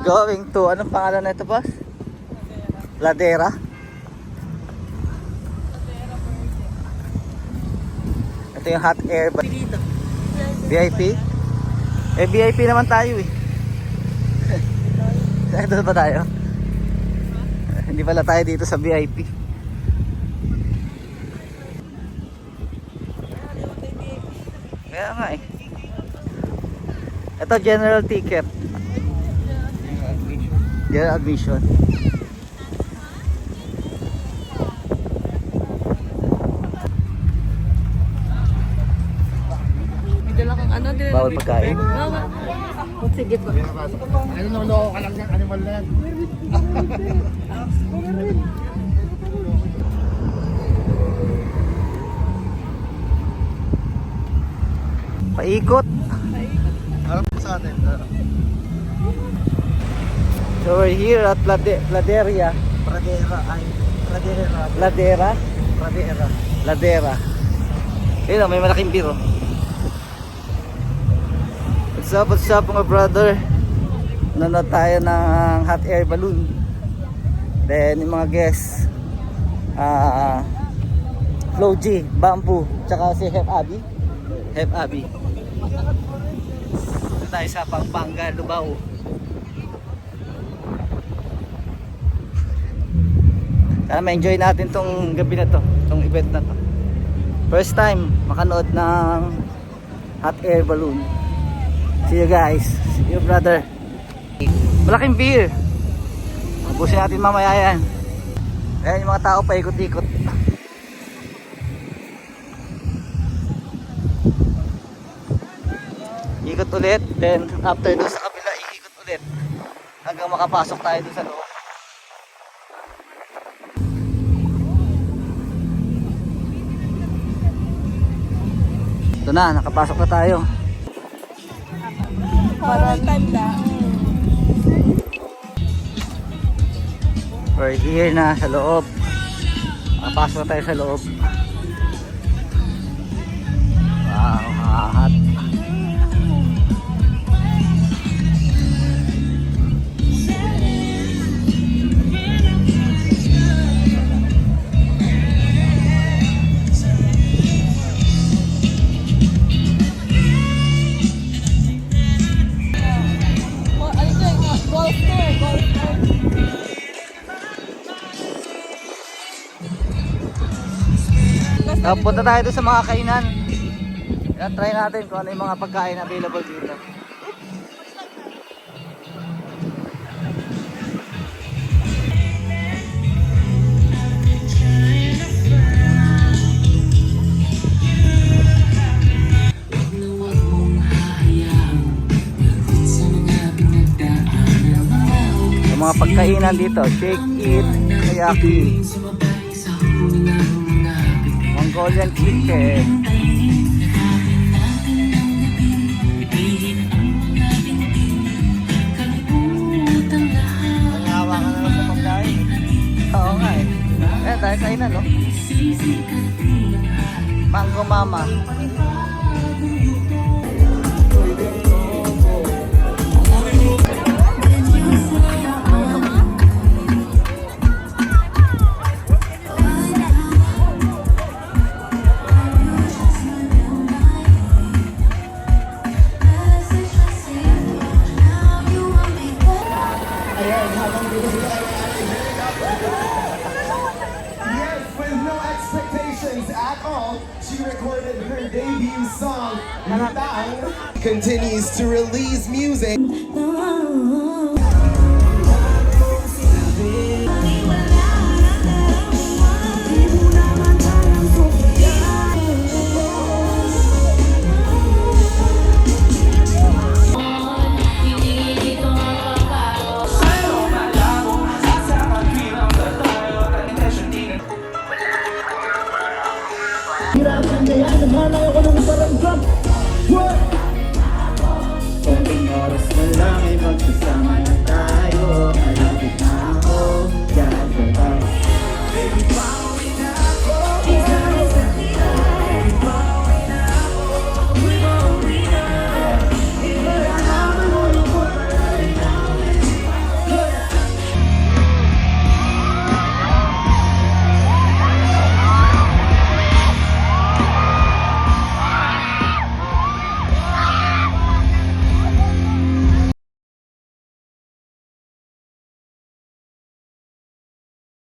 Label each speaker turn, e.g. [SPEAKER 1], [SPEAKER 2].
[SPEAKER 1] We're going to, anong pangalan na ito, boss? Ladera. Ito yung hot air VIP. Eh VIP naman tayo eh. Ito pa tayo. Hindi pala tayo dito sa VIP. Kaya nga eh. Ito general ticket. General admission. Bawal pagkain.
[SPEAKER 2] Sige po.
[SPEAKER 3] Ano naloko ka lang ng animal na yan?
[SPEAKER 1] Paikot.
[SPEAKER 3] Harap po sa atin.
[SPEAKER 1] So we're here at Laderia.
[SPEAKER 3] Pradera ay. Pradera.
[SPEAKER 1] Ladera.
[SPEAKER 3] Pradera.
[SPEAKER 1] Ladera. Ayun, may malaking biro. What's up mga brother? Nanood tayo ng hot air balloon. Then yung mga guests, Flo G, Bamboo, tsaka si Hep Abi. Hep Abi. Ito tayo sa Pampanga, Lubao. Sana ma-enjoy natin tong gabi na to, tong event na to. First time makanood ng hot air balloon. See you guys. See you brother. Malaking beer. Mabusin natin mamaya yan. Ayan yung mga tao pa ikot-ikot. Ikot ulit. Then after doon sa kabila ikot ulit. Hanggang makapasok tayo doon sa loob. Ito na, nakapasok na tayo.
[SPEAKER 2] Parang tanda.
[SPEAKER 1] We're here na sa loob. Nakapasok na tayo sa loob. Wow, hot. Punta tayo doon sa mga kainan. Yan, try natin kung ano yung mga pagkain available dito. Yung mga pagkainan dito, shake it, kayaki, Mongolian chicken. Nangawa ka na lang sa pagkain. Oo nga eh. Eh, dahil kainan no? Mango mama.
[SPEAKER 4] Yes, with no expectations at all, she recorded her debut song, Lutang, continues to release music.